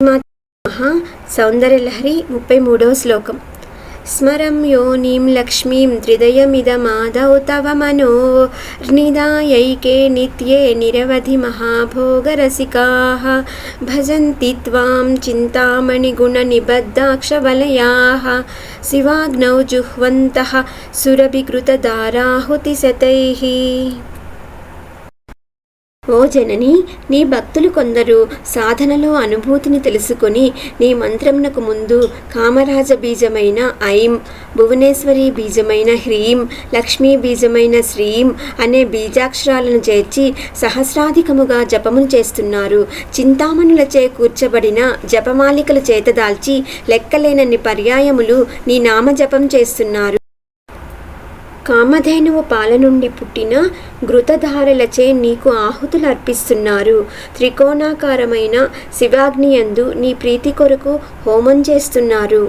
మహా సౌందర్యలహరి 33వ శ్లోకం. స్మరం యోనిం లక్ష్మీం త్రిదయమిదమాదౌ తవ మనోర్నిదాయైకే నిత్యే నిరవధి మహాభోగరసికాః భజంతి త్వాం చింతామణిగుణనిబద్ధాక్షవలయాః శివాగ్నౌ జుహ్వంతః సురభికృతధారాహుతిశతైః. ఓ జనని, నీ భక్తులు కొందరు సాధనలో అనుభూతిని తెలుసుకొని నీ మంత్రమునకు ముందు కామరాజ బీజమైన ఐం, భువనేశ్వరి బీజమైన హ్రీం, లక్ష్మీ బీజమైన శ్రీం అనే బీజాక్షరాలను చేర్చి సహస్రాధికముగా జపములు చేస్తున్నారు. చింతామణులచే కూర్చబడిన జపమాలికలు చేతదాల్చి లెక్కలేనన్ని పర్యాయములు నీ నామజపం చేస్తున్నారు. కామధేనువు పాల నుండి పుట్టిన ఘృతధారలచే నీకు ఆహుతులు అర్పిస్తున్నారు. త్రికోణాకారమైన శివాగ్నియందు నీ ప్రీతి కొరకు హోమం చేస్తున్నారు.